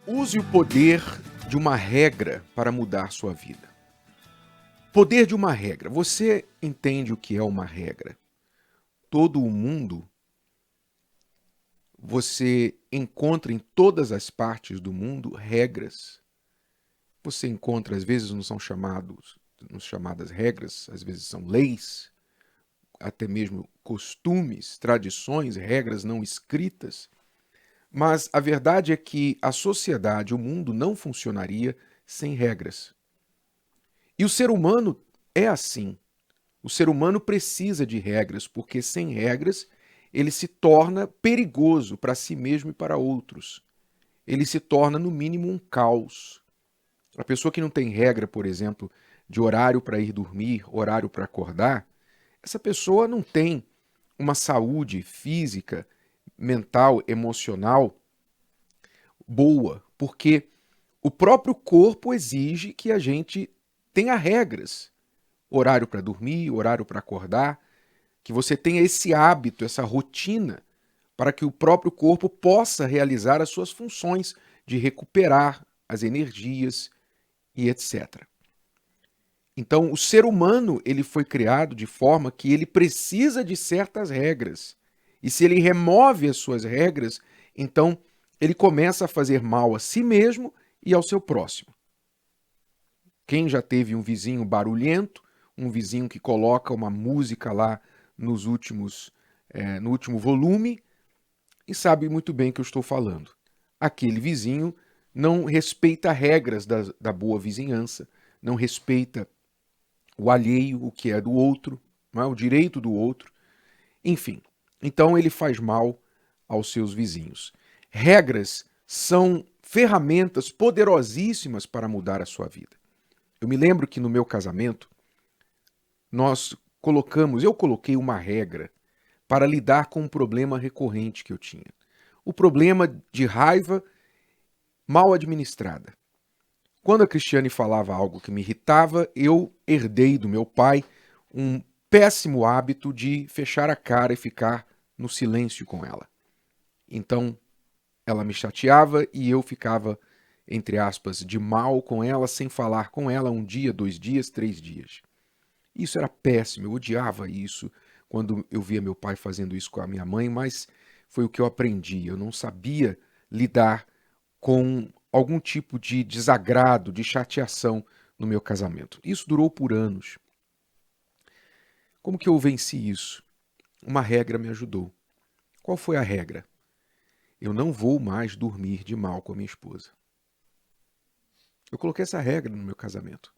Use o poder de uma regra para mudar sua vida. Poder de uma regra. Você entende o que é uma regra? Todo o mundo, você encontra em todas as partes do mundo regras. Você encontra, às vezes não são chamadas regras, às vezes são leis, até mesmo costumes, tradições, regras não escritas. Mas a verdade é que a sociedade, o mundo não funcionaria sem regras. E o ser humano é assim. O ser humano precisa de regras, porque sem regras ele se torna perigoso para si mesmo e para outros. Ele se torna, no mínimo, um caos. A pessoa que não tem regra, por exemplo, de horário para ir dormir, horário para acordar, essa pessoa não tem uma saúde física, mental, emocional boa, porque o próprio corpo exige que a gente tenha regras. Horário para dormir, horário para acordar, que você tenha esse hábito, essa rotina, para que o próprio corpo possa realizar as suas funções de recuperar as energias e etc. Então, o ser humano, ele foi criado de forma que ele precisa de certas regras. E se ele remove as suas regras, então ele começa a fazer mal a si mesmo e ao seu próximo. Quem já teve um vizinho barulhento, um vizinho que coloca uma música lá no último volume, e sabe muito bem o que eu estou falando. Aquele vizinho não respeita regras da boa vizinhança, não respeita o alheio, o que é do outro, não é? O direito do outro. Enfim, então ele faz mal aos seus vizinhos. Regras são ferramentas poderosíssimas para mudar a sua vida. Eu me lembro que no meu casamento, eu coloquei uma regra para lidar com um problema recorrente que eu tinha. O problema de raiva mal administrada. Quando a Cristiane falava algo que me irritava, eu herdei do meu pai um péssimo hábito de fechar a cara e ficar no silêncio com ela. Então, ela me chateava e eu ficava, entre aspas, de mal com ela, sem falar com ela 1 dia, 2 dias, 3 dias. Isso era péssimo, eu odiava isso quando eu via meu pai fazendo isso com a minha mãe, mas foi o que eu aprendi. Eu não sabia lidar com algum tipo de desagrado, de chateação no meu casamento. Isso durou por anos. Como que eu venci isso? Uma regra me ajudou. Qual foi a regra? Eu não vou mais dormir de mal com a minha esposa. Eu coloquei essa regra no meu casamento.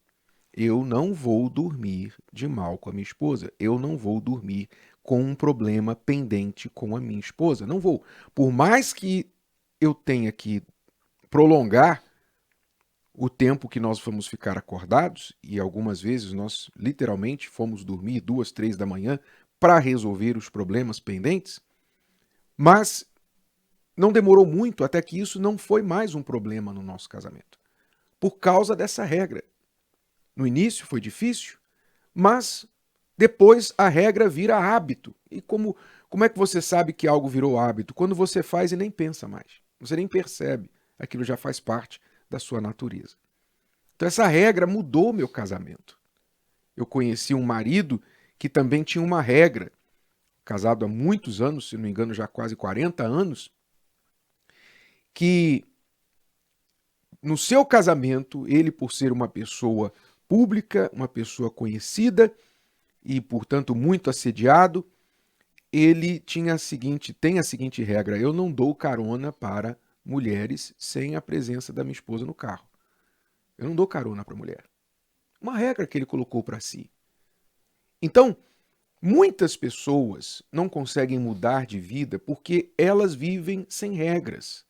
Eu não vou dormir de mal com a minha esposa. Eu não vou dormir com um problema pendente com a minha esposa. Não vou. Por mais que eu tenha que prolongar o tempo que nós vamos ficar acordados, e algumas vezes nós literalmente fomos dormir 2, 3 da manhã para resolver os problemas pendentes, mas não demorou muito até que isso não foi mais um problema no nosso casamento, por causa dessa regra. No início foi difícil, mas depois a regra vira hábito. E como é que você sabe que algo virou hábito? Quando você faz e nem pensa mais. Você nem percebe. Aquilo já faz parte da sua natureza. Então essa regra mudou meu casamento. Eu conheci um marido que também tinha uma regra, casado há muitos anos, se não me engano já quase 40 anos, que no seu casamento, ele, por ser uma pessoa pública, uma pessoa conhecida e, portanto, muito assediado, ele tem a seguinte regra: eu não dou carona para mulheres sem a presença da minha esposa no carro. Eu não dou carona para mulher. Uma regra que ele colocou para si. Então, muitas pessoas não conseguem mudar de vida porque elas vivem sem regras.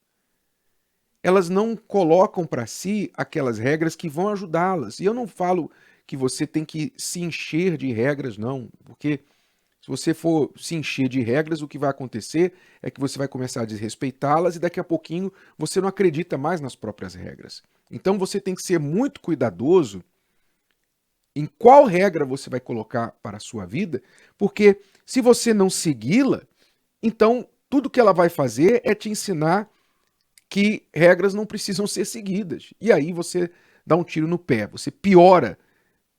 Elas não colocam para si aquelas regras que vão ajudá-las. E eu não falo que você tem que se encher de regras, não. Porque se você for se encher de regras, o que vai acontecer é que você vai começar a desrespeitá-las e daqui a pouquinho você não acredita mais nas próprias regras. Então você tem que ser muito cuidadoso em qual regra você vai colocar para a sua vida, porque se você não segui-la, então tudo que ela vai fazer é te ensinar que regras não precisam ser seguidas. E aí você dá um tiro no pé, você piora,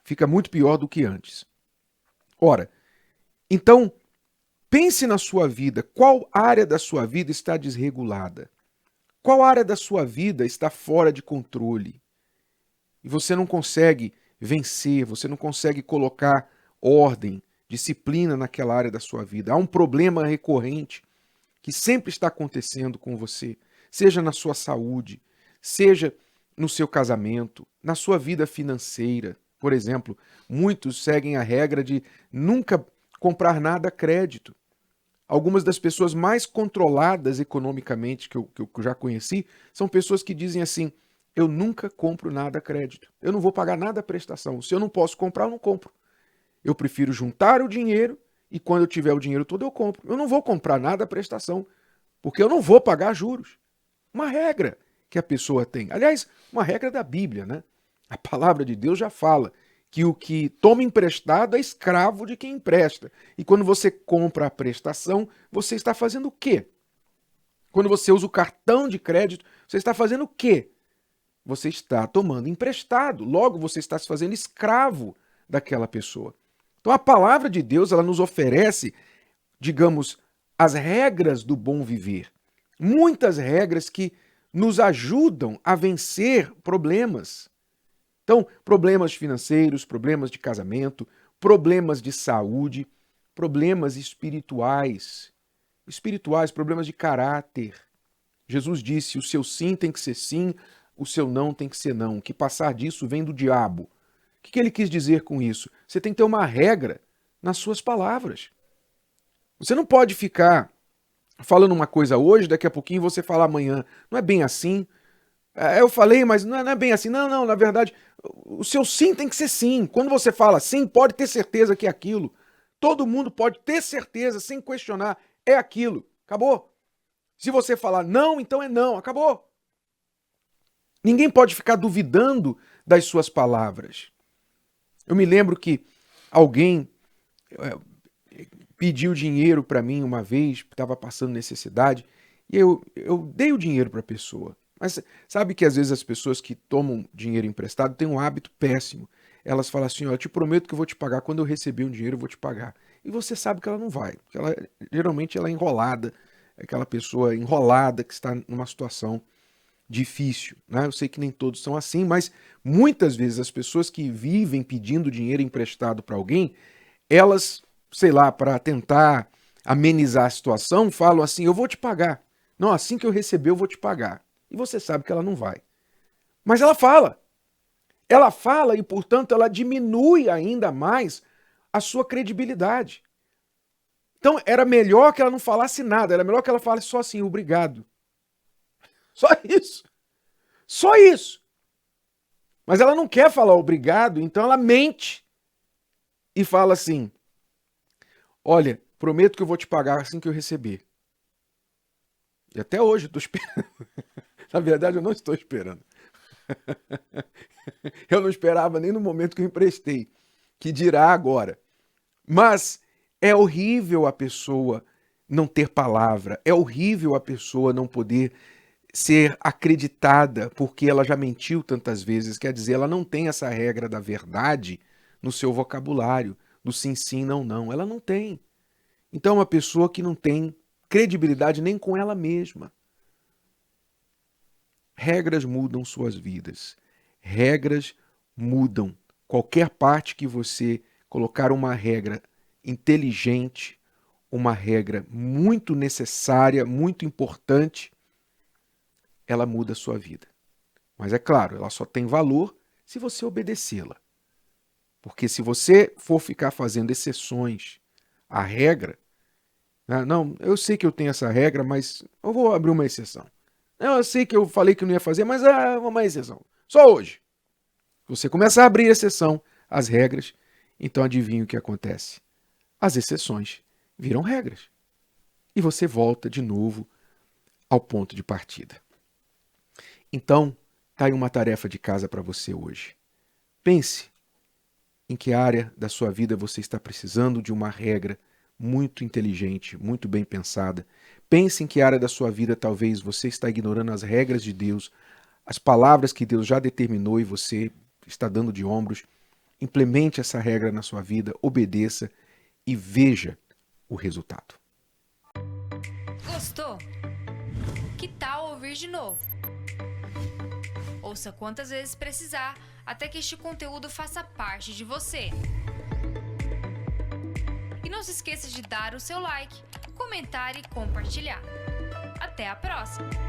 fica muito pior do que antes. Ora, então, pense na sua vida, qual área da sua vida está desregulada? Qual área da sua vida está fora de controle? E você não consegue vencer, você não consegue colocar ordem, disciplina naquela área da sua vida. Há um problema recorrente que sempre está acontecendo com você, seja na sua saúde, seja no seu casamento, na sua vida financeira. Por exemplo, muitos seguem a regra de nunca comprar nada a crédito. Algumas das pessoas mais controladas economicamente que eu já conheci são pessoas que dizem assim: eu nunca compro nada a crédito. Eu não vou pagar nada a prestação. Se eu não posso comprar, eu não compro. Eu prefiro juntar o dinheiro e quando eu tiver o dinheiro todo eu compro. Eu não vou comprar nada a prestação, porque eu não vou pagar juros. Uma regra que a pessoa tem. Aliás, uma regra da Bíblia, né? A palavra de Deus já fala que o que toma emprestado é escravo de quem empresta. E quando você compra a prestação, você está fazendo o quê? Quando você usa o cartão de crédito, você está fazendo o quê? Você está tomando emprestado. Logo, você está se fazendo escravo daquela pessoa. Então, a palavra de Deus, ela nos oferece, digamos, as regras do bom viver. Muitas regras que nos ajudam a vencer problemas. Então, problemas financeiros, problemas de casamento, problemas de saúde, problemas espirituais, problemas de caráter. Jesus disse: o seu sim tem que ser sim, o seu não tem que ser não. Que passar disso vem do diabo. O que ele quis dizer com isso? Você tem que ter uma regra nas suas palavras. Você não pode ficar falando uma coisa hoje, daqui a pouquinho você fala amanhã. Não é bem assim. Eu falei, mas não é bem assim. Não, na verdade, o seu sim tem que ser sim. Quando você fala sim, pode ter certeza que é aquilo. Todo mundo pode ter certeza, sem questionar, é aquilo. Acabou. Se você falar não, então é não. Acabou. Ninguém pode ficar duvidando das suas palavras. Eu me lembro que alguém pediu dinheiro para mim uma vez, estava passando necessidade, e eu dei o dinheiro para a pessoa. Mas sabe que às vezes as pessoas que tomam dinheiro emprestado têm um hábito péssimo. Elas falam assim: ó, eu te prometo que eu vou te pagar, quando eu receber um dinheiro eu vou te pagar. E você sabe que ela não vai. Geralmente ela é enrolada, aquela pessoa enrolada que está numa situação difícil, né? Eu sei que nem todos são assim, mas muitas vezes as pessoas que vivem pedindo dinheiro emprestado para alguém, elas, sei lá, para tentar amenizar a situação, falam assim: eu vou te pagar. Não, assim que eu receber eu vou te pagar. E você sabe que ela não vai. Mas ela fala. Ela fala e, portanto, ela diminui ainda mais a sua credibilidade. Então, era melhor que ela não falasse nada, era melhor que ela falasse só assim: obrigado. Só isso. Só isso. Mas ela não quer falar obrigado, então ela mente e fala assim: olha, prometo que eu vou te pagar assim que eu receber. E até hoje eu estou esperando. Na verdade, eu não estou esperando. Eu não esperava nem no momento que eu emprestei, que dirá agora. Mas é horrível a pessoa não ter palavra, é horrível a pessoa não poder ser acreditada porque ela já mentiu tantas vezes. Quer dizer, ela não tem essa regra da verdade no seu vocabulário, do sim, sim, não, não. Ela não tem. Então é uma pessoa que não tem credibilidade nem com ela mesma. Regras mudam suas vidas. Regras mudam. Qualquer parte que você colocar uma regra inteligente, uma regra muito necessária, muito importante, ela muda a sua vida. Mas é claro, ela só tem valor se você obedecê-la. Porque se você for ficar fazendo exceções à regra, não, eu sei que eu tenho essa regra, mas eu vou abrir uma exceção. Eu sei que eu falei que não ia fazer, mas é uma exceção. Só hoje. Você começa a abrir exceção às regras, então adivinha o que acontece? As exceções viram regras. E você volta de novo ao ponto de partida. Então, está aí uma tarefa de casa para você hoje. Pense em que área da sua vida você está precisando de uma regra muito inteligente, muito bem pensada. Pense em que área da sua vida talvez você está ignorando as regras de Deus, as palavras que Deus já determinou e você está dando de ombros. Implemente essa regra na sua vida, obedeça e veja o resultado. Gostou? Que tal ouvir de novo? Ouça quantas vezes precisar, até que este conteúdo faça parte de você. E não se esqueça de dar o seu like, comentar e compartilhar. Até a próxima!